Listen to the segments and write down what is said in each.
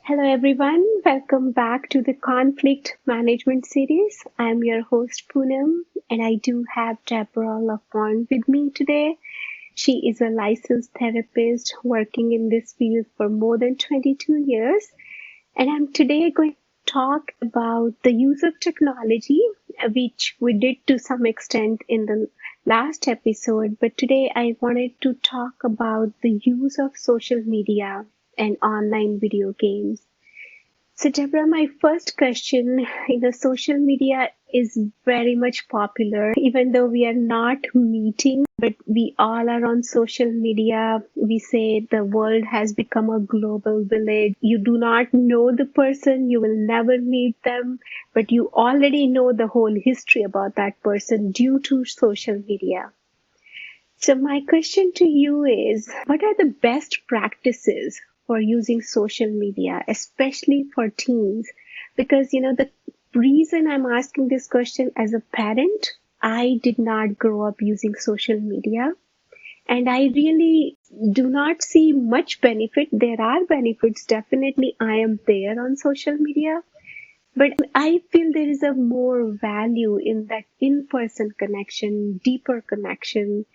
Hello, everyone. Welcome back to the Conflict Management series. I'm your host, Poonam, and I do have Deborah Lafont with me today. She is a licensed therapist working in this field for more than 22 years. And I'm today going to talk about the use of technology, which we did to some extent in the last episode. But today I wanted to talk about the use of social media and online video games. So, Deborah, my first question, social media is very much popular, even though we are not meeting, but we all are on social media. We say the world has become a global village. You do not know the person, you will never meet them, but you already know the whole history about that person due to social media. So my question to you is, what are the best practices for using social media, especially for teens? Because, the reason I'm asking this question as a parent, I did not grow up using social media. And I really do not see much benefit. There are benefits. Definitely, I am there on social media. But I feel there is a more value in that in-person connection, deeper connection,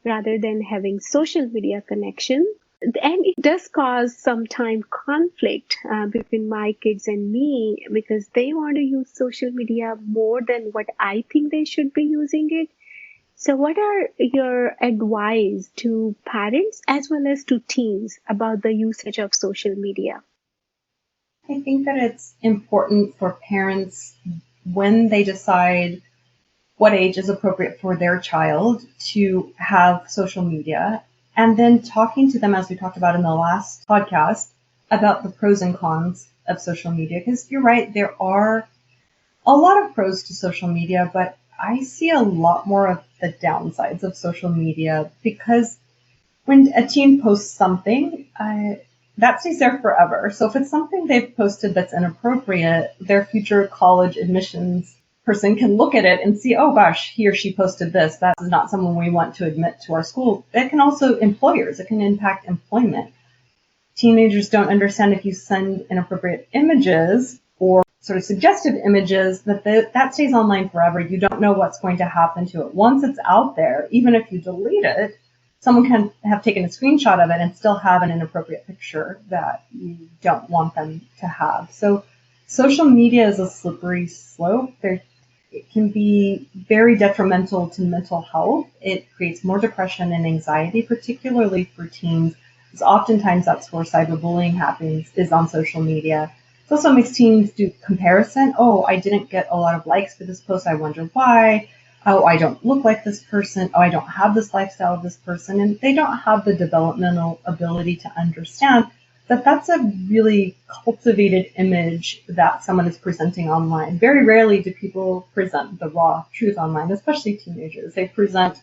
rather than having social media connection. And it does cause sometimes conflict between my kids and me because they want to use social media more than what I think they should be using it. So what are your advice to parents as well as to teens about the usage of social media? I think that it's important for parents when they decide what age is appropriate for their child to have social media, and then talking to them, as we talked about in the last podcast, about the pros and cons of social media. Because you're right, there are a lot of pros to social media, but I see a lot more of the downsides of social media because when a teen posts something, that stays there forever. So if it's something they've posted that's inappropriate, their future college admissions person can look at it and see, oh gosh, he or she posted this. That is not someone we want to admit to our school. It can also employers. It can impact employment. Teenagers don't understand if you send inappropriate images or sort of suggestive images that stays online forever. You don't know what's going to happen to it. Once it's out there, even if you delete it, someone can have taken a screenshot of it and still have an inappropriate picture that you don't want them to have. So social media is a slippery slope. It can be very detrimental to mental health. It creates more depression and anxiety, particularly for teens. Because oftentimes that's where cyberbullying happens, is on social media. It also makes teens do comparison. Oh, I didn't get a lot of likes for this post. I wonder why. Oh, I don't look like this person. Oh, I don't have this lifestyle of this person. And they don't have the developmental ability to understand that that's a really cultivated image that someone is presenting online. Very rarely do people present the raw truth online, especially teenagers. They present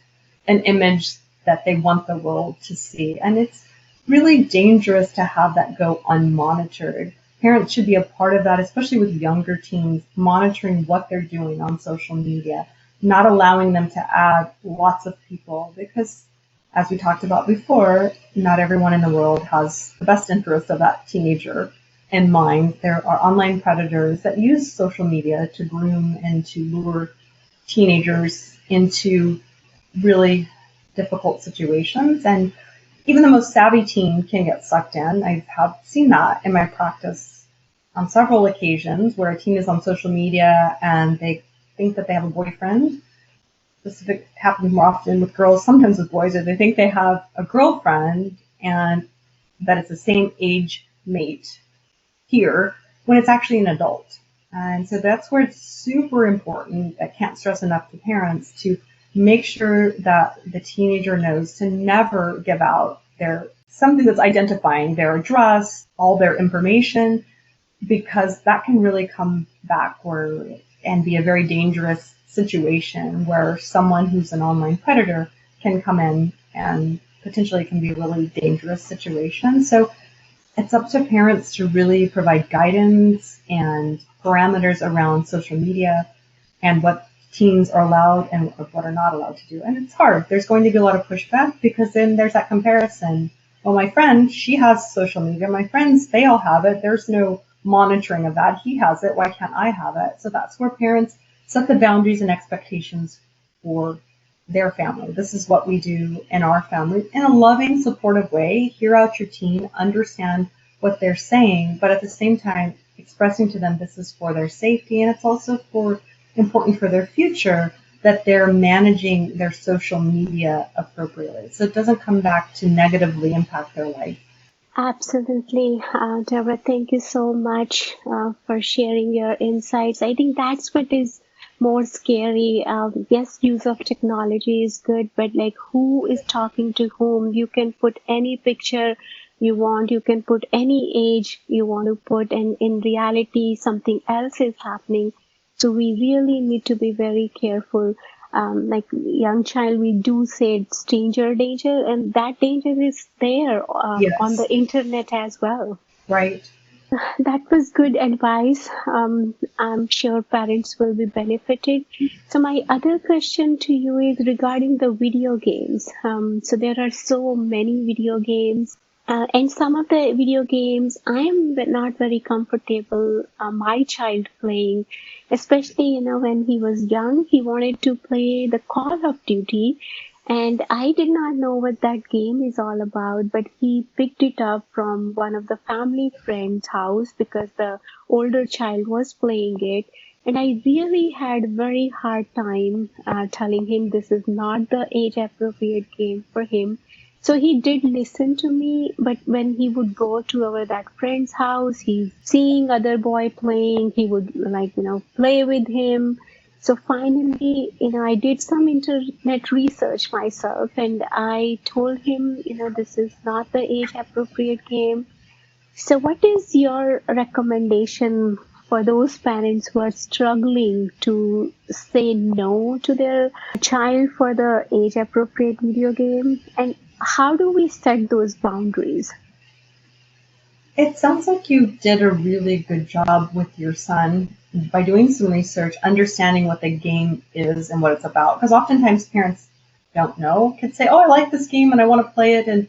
an image that they want the world to see. And it's really dangerous to have that go unmonitored. Parents should be a part of that, especially with younger teens, monitoring what they're doing on social media, not allowing them to add lots of people because, as we talked about before, not everyone in the world has the best interest of that teenager in mind. There are online predators that use social media to groom and to lure teenagers into really difficult situations. And even the most savvy teen can get sucked in. I have seen that in my practice on several occasions where a teen is on social media and they think that they have a boyfriend. Specific happens more often with girls, sometimes with boys, or they think they have a girlfriend and that it's the same age mate here when it's actually an adult. And so that's where it's super important. I can't stress enough to parents to make sure that the teenager knows to never give out something that's identifying their address, all their information, because that can really come backward and be a very dangerous situation where someone who's an online predator can come in and potentially can be a really dangerous situation. So it's up to parents to really provide guidance and parameters around social media and what teens are allowed and what are not allowed to do. And it's hard. There's going to be a lot of pushback because then there's that comparison. well, my friend, she has social media. My friends, they all have it. There's no monitoring of that. He has it. Why can't I have it? So that's where parents set the boundaries and expectations for their family. This is what we do in our family in a loving, supportive way. Hear out your teen, understand what they're saying, but at the same time, expressing to them this is for their safety and it's also for important for their future that they're managing their social media appropriately. So it doesn't come back to negatively impact their life. Absolutely. Deborah, thank you so much for sharing your insights. I think that's what is more scary. Yes, use of technology is good, but like who is talking to whom? You can put any picture you want, you can put any age you want to put, and in reality, something else is happening. So we really need to be very careful. Like young child, we do say stranger danger, and that danger is there on Yes, the internet as well. right. That was good advice. I'm sure parents will be benefited. So my other question to you is regarding the video games. So there are so many video games. And some of the video games I am not very comfortable my child playing, especially when he was young, he wanted to play the Call of Duty, and I did not know what that game is all about, but he picked it up from one of the family friend's house because the older child was playing it. And I really had very hard time telling him this is not the age appropriate game for him. So he did listen to me, but when he would go to our that friend's house, he's seeing other boy playing, he would play with him. So finally, I did some internet research myself and I told him, this is not the age appropriate game. So what is your recommendation for those parents who are struggling to say no to their child for the age appropriate video game? And how do we set those boundaries? It sounds like you did a really good job with your son by doing some research, understanding what the game is and what it's about. Because oftentimes parents don't know. Kids say, "Oh, I like this game and I want to play it," and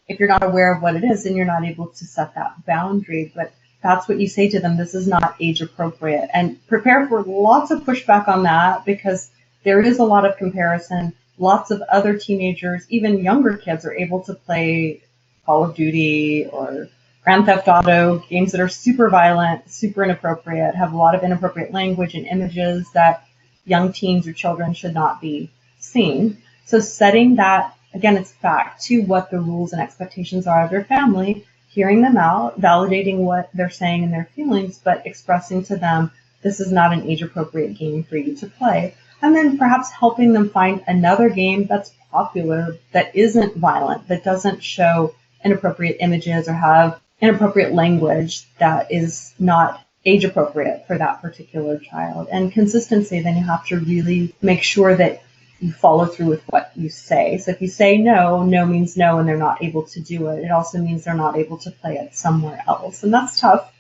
if you're not aware of what it is, then you're not able to set that boundary. But that's what you say to them. This is not age appropriate, and prepare for lots of pushback on that because there is a lot of comparison. Lots of other teenagers, even younger kids, are able to play Call of Duty or Grand Theft Auto, games that are super violent, super inappropriate, have a lot of inappropriate language and images that young teens or children should not be seeing. So setting that, again, it's back to what the rules and expectations are of their family, hearing them out, validating what they're saying and their feelings, but expressing to them, this is not an age appropriate game for you to play. And then perhaps helping them find another game that's popular, that isn't violent, that doesn't show inappropriate images or have inappropriate language that is not age appropriate for that particular child. And consistency, then you have to really make sure that you follow through with what you say. So if you say no, no means no, and they're not able to do it. It also means they're not able to play it somewhere else. And that's tough.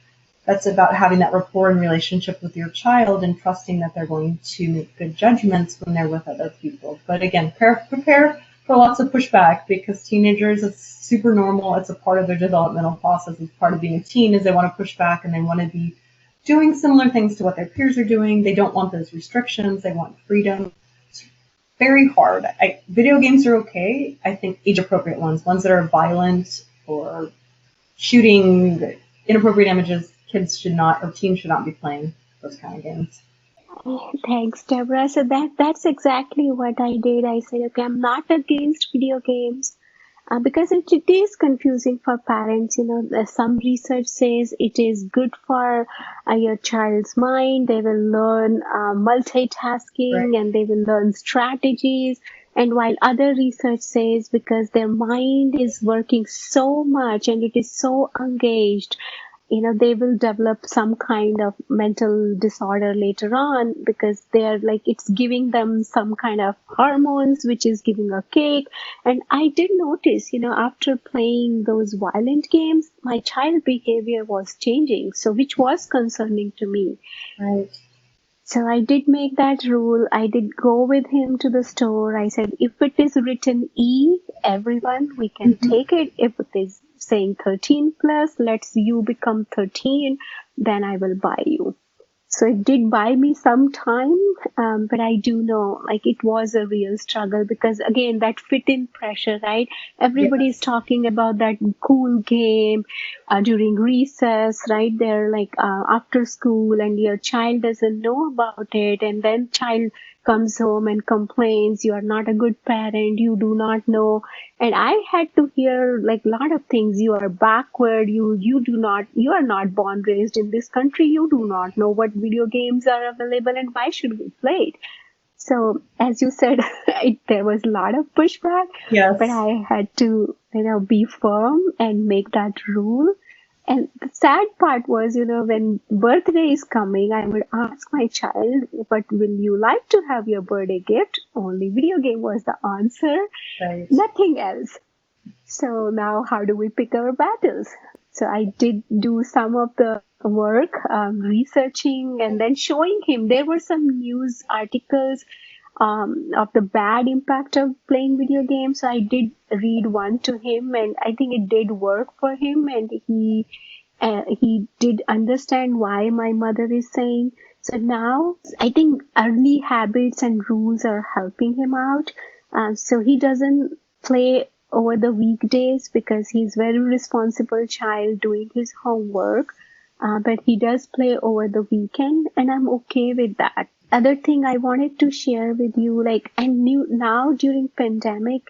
That's about having that rapport and relationship with your child and trusting that they're going to make good judgments when they're with other people. But again, prepare for lots of pushback because teenagers, it's super normal. It's a part of their developmental process. It's part of being a teen is they want to push back and they want to be doing similar things to what their peers are doing. They don't want those restrictions. They want freedom. It's very hard. Video games are okay. I think age-appropriate ones that are violent or shooting inappropriate images, kids should not, or teens should not be playing those kind of games. Thanks, Deborah. So that's exactly what I did. I said, okay, I'm not against video games because it is confusing for parents. Some research says it is good for your child's mind. They will learn Right. multitasking and they will learn strategies. And while other research says because their mind is working so much and it is so engaged, they will develop some kind of mental disorder later on because they're like it's giving them some kind of hormones which is giving a kick. And I did notice after playing those violent games my child behavior was changing, so which was concerning to me. Right. So I did make that rule. I did go with him to the store. I said, if it is written E, everyone, we can Mhm. take it. If it is saying 13 plus, let's you become 13, then I will buy you. So it did buy me some time, but I do know like it was a real struggle because again, that fit in pressure, right? Everybody's Yes. talking about that cool game during recess, right? They're like after school and your child doesn't know about it. And then child comes home and complains, you are not a good parent, you do not know. And I had to hear like a lot of things. You are backward. You are not born raised in this country. You do not know what video games are available and why should we play it? So as you said, there was a lot of pushback, but Yes. I had to, be firm and make that rule. And the sad part was, when birthday is coming, I would ask my child, "But will you like to have your birthday gift?" Only video game was the answer, Right. nothing else. So now how do we pick our battles? So I did do some of the work, researching and then showing him. There were some news articles of the bad impact of playing video games. So I did read one to him, and I think it did work for him, and he did understand why my mother is saying. So now I think early habits and rules are helping him out. So he doesn't play over the weekdays because he's very responsible child doing his homework. But he does play over the weekend, and I'm okay with that. Other thing I wanted to share with you, like I knew now during pandemic,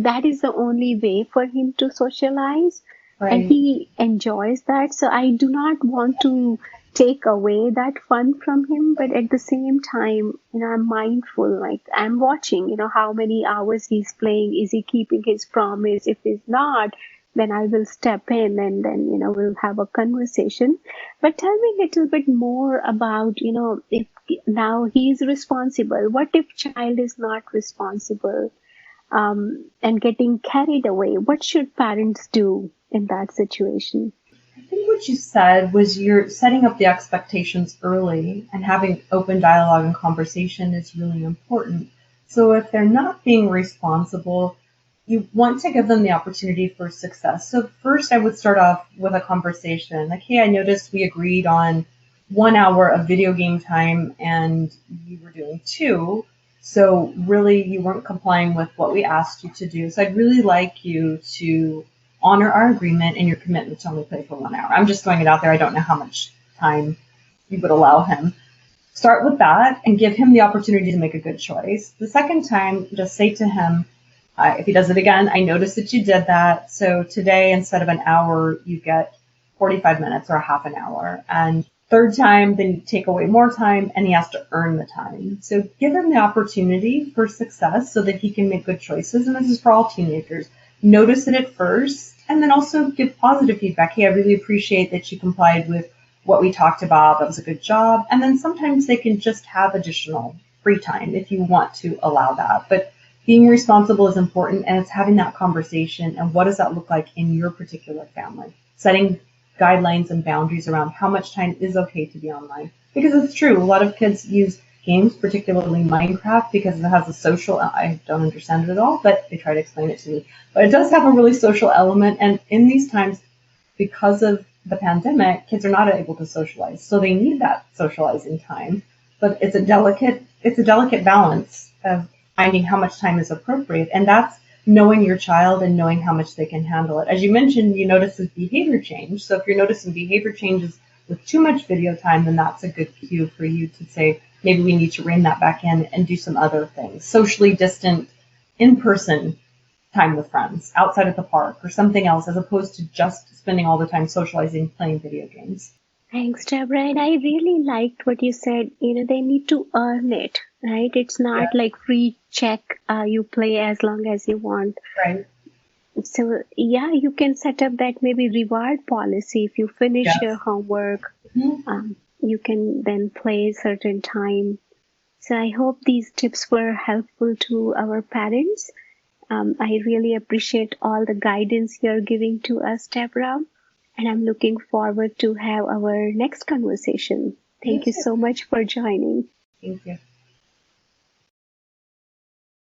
that is the only way for him to socialize, and Right. he enjoys that. So I do not want to take away that fun from him, but at the same time, I'm mindful, like I'm watching, how many hours he's playing. Is he keeping his promise? If he's not, then I will step in and then, we'll have a conversation. But tell me a little bit more about, if now he's responsible, what if child is not responsible? And getting carried away. What should parents do in that situation? I think what you said was you're setting up the expectations early and having open dialogue and conversation is really important. So if they're not being responsible, you want to give them the opportunity for success. So first I would start off with a conversation like, hey, I noticed we agreed on 1 hour of video game time and you were doing two. So really you weren't complying with what we asked you to do. So I'd really like you to honor our agreement and your commitment to only play for 1 hour. I'm just throwing it out there. I don't know how much time you would allow him. Start with that and give him the opportunity to make a good choice. The second time, just say to him, if he does it again, I noticed that you did that. So today, instead of an hour, you get 45 minutes or a half an hour. And third time, then you take away more time and he has to earn the time. So give him the opportunity for success so that he can make good choices. And this is for all teenagers. Notice it at first and then also give positive feedback. Hey, I really appreciate that you complied with what we talked about. That was a good job. And then sometimes they can just have additional free time if you want to allow that. But being responsible is important, and it's having that conversation and what does that look like in your particular family. Setting guidelines and boundaries around how much time is okay to be online. Because it's true, a lot of kids use games, particularly Minecraft, because it has a social, I don't understand it at all, but they try to explain it to me. But it does have a really social element, and in these times, because of the pandemic, kids are not able to socialize. So they need that socializing time. But it's a delicate balance of finding how much time is appropriate. And that's knowing your child and knowing how much they can handle it. As you mentioned, you notice this behavior change. So if you're noticing behavior changes with too much video time, then that's a good cue for you to say, maybe we need to rein that back in and do some other things. Socially distant, in person time with friends outside of the park or something else as opposed to just spending all the time socializing playing video games. Thanks, Deborah. And I really liked what you said. They need to earn it, right? It's Yeah, not like free check, you play as long as you want. right. So, yeah, you can set up that maybe reward policy. If you finish your Yes. homework, Mhm. you can then play certain time. So I hope these tips were helpful to our parents. I really appreciate all the guidance you're giving to us, Deborah, and I'm looking forward to have our next conversation. Thank you so much for joining. Thank you.